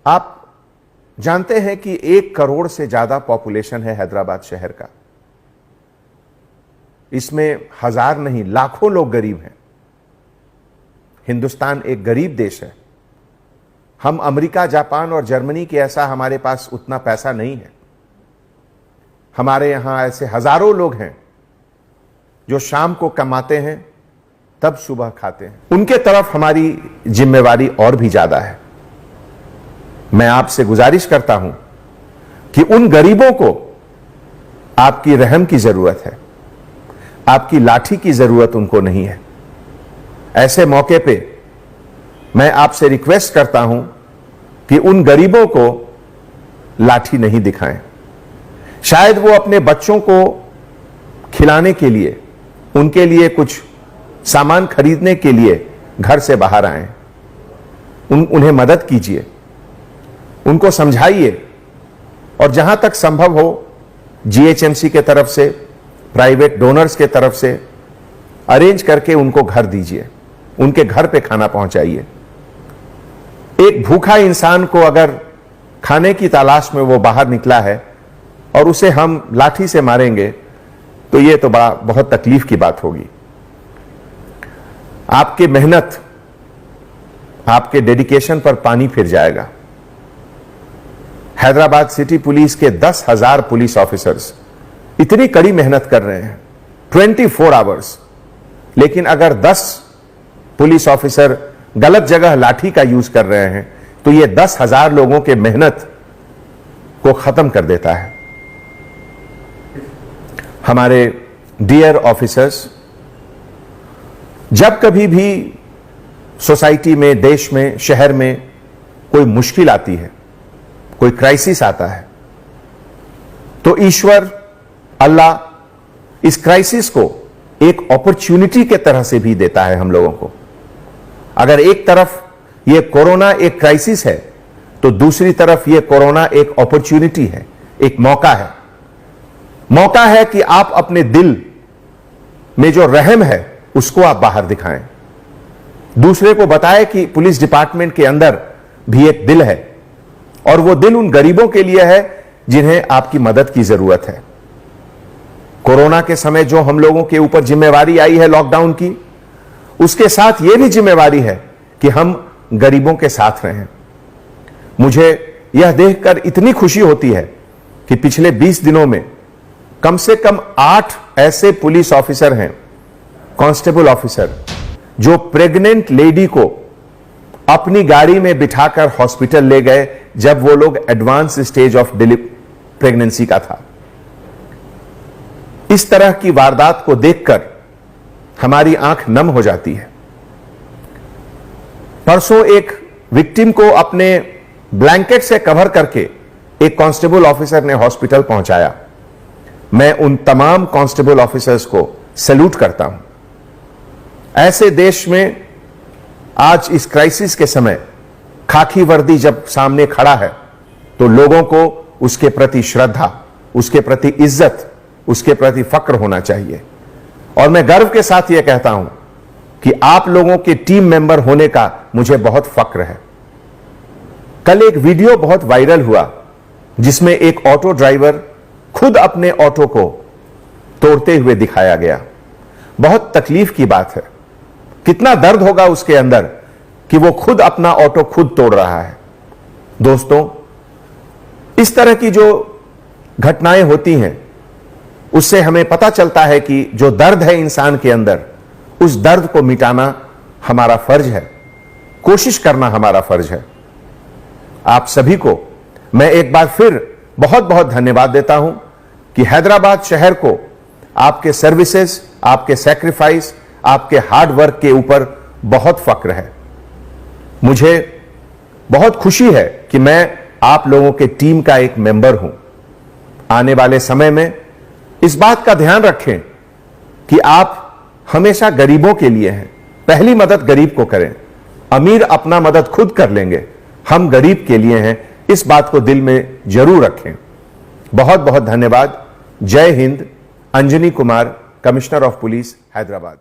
आप जानते हैं कि 1 करोड़ से ज्यादा पॉपुलेशन है हैदराबाद शहर का। इसमें हजार नहीं लाखों लोग गरीब हैं। हिंदुस्तान एक गरीब देश है। हम अमेरिका, जापान और जर्मनी के ऐसा हमारे पास उतना पैसा नहीं है। हमारे यहां ऐसे हजारों लोग हैं जो शाम को कमाते हैं तब सुबह खाते हैं। उनके तरफ हमारी जिम्मेवारी और भी ज्यादा है। मैं आपसे गुजारिश करता हूं कि उन गरीबों को आपकी रहम की जरूरत है, आपकी लाठी की जरूरत उनको नहीं है। ऐसे मौके पे मैं आपसे रिक्वेस्ट करता हूं कि उन गरीबों को लाठी नहीं दिखाएं। शायद वो अपने बच्चों को खिलाने के लिए, उनके लिए कुछ सामान खरीदने के लिए घर से बाहर आए। उन्हें मदद कीजिए, उनको समझाइए और जहां तक संभव हो जीएचएमसी के तरफ से, प्राइवेट डोनर्स के तरफ से अरेंज करके उनको घर दीजिए, उनके घर पे खाना पहुंचाइए। एक भूखा इंसान को अगर खाने की तलाश में वो बाहर निकला है और उसे हम लाठी से मारेंगे तो ये तो बहुत तकलीफ की बात होगी। आपकी मेहनत, आपके डेडिकेशन पर पानी फिर जाएगा। हैदराबाद सिटी पुलिस के 10,000 पुलिस ऑफिसर्स इतनी कड़ी मेहनत कर रहे हैं 24 आवर्स, लेकिन अगर 10 पुलिस ऑफिसर गलत जगह लाठी का यूज कर रहे हैं तो ये 10,000 लोगों के मेहनत को खत्म कर देता है। हमारे डियर ऑफिसर्स, जब कभी भी सोसाइटी में, देश में, शहर में कोई मुश्किल आती है, कोई क्राइसिस आता है, तो ईश्वर, अल्लाह इस क्राइसिस को एक अपॉर्चुनिटी के तरह से भी देता है हम लोगों को। अगर एक तरफ यह कोरोना एक क्राइसिस है तो दूसरी तरफ यह कोरोना एक अपॉर्चुनिटी है, एक मौका है। मौका है कि आप अपने दिल में जो रहम है उसको आप बाहर दिखाएं, दूसरे को बताएं कि पुलिस डिपार्टमेंट के अंदर भी एक दिल है और वो दिल उन गरीबों के लिए है जिन्हें आपकी मदद की जरूरत है। कोरोना के समय जो हम लोगों के ऊपर जिम्मेवारी आई है लॉकडाउन की, उसके साथ यह भी जिम्मेवारी है कि हम गरीबों के साथ रहें। मुझे यह देखकर इतनी खुशी होती है कि पिछले 20 दिनों में कम से कम 8 ऐसे पुलिस ऑफिसर हैं, कांस्टेबल ऑफिसर, जो प्रेग्नेंट लेडी को अपनी गाड़ी में बिठाकर हॉस्पिटल ले गए जब वो लोग एडवांस स्टेज ऑफ प्रेगनेंसी का था। इस तरह की वारदात को देखकर हमारी आंख नम हो जाती है। परसों एक विक्टिम को अपने ब्लैंकेट से कवर करके एक कांस्टेबल ऑफिसर ने हॉस्पिटल पहुंचाया। मैं उन तमाम कांस्टेबल ऑफिसर्स को सैल्यूट करता हूं। ऐसे देश में आज इस क्राइसिस के समय खाकी वर्दी जब सामने खड़ा है तो लोगों को उसके प्रति श्रद्धा, उसके प्रति इज्जत, उसके प्रति फक्र होना चाहिए। और मैं गर्व के साथ यह कहता हूं कि आप लोगों के टीम मेंबर होने का मुझे बहुत फक्र है। कल एक वीडियो बहुत वायरल हुआ जिसमें एक ऑटो ड्राइवर खुद अपने ऑटो को तोड़ते हुए दिखाया गया। बहुत तकलीफ की बात है। कितना दर्द होगा उसके अंदर कि वो खुद अपना ऑटो खुद तोड़ रहा है। दोस्तों, इस तरह की जो घटनाएं होती हैं उससे हमें पता चलता है कि जो दर्द है इंसान के अंदर, उस दर्द को मिटाना हमारा फर्ज है, कोशिश करना हमारा फर्ज है। आप सभी को मैं एक बार फिर बहुत बहुत धन्यवाद देता हूं कि हैदराबाद शहर को आपके सर्विसेज, आपके सैक्रिफाइस, आपके हार्ड वर्क के ऊपर बहुत फक्र है। मुझे बहुत खुशी है कि मैं आप लोगों के टीम का एक मेंबर हूं। आने वाले समय में इस बात का ध्यान रखें कि आप हमेशा गरीबों के लिए हैं। पहली मदद गरीब को करें। अमीर अपना मदद खुद कर लेंगे, हम गरीब के लिए हैं। इस बात को दिल में जरूर रखें। बहुत बहुत धन्यवाद। जय Hind. Anjani Kumar, commissioner of police, Hyderabad.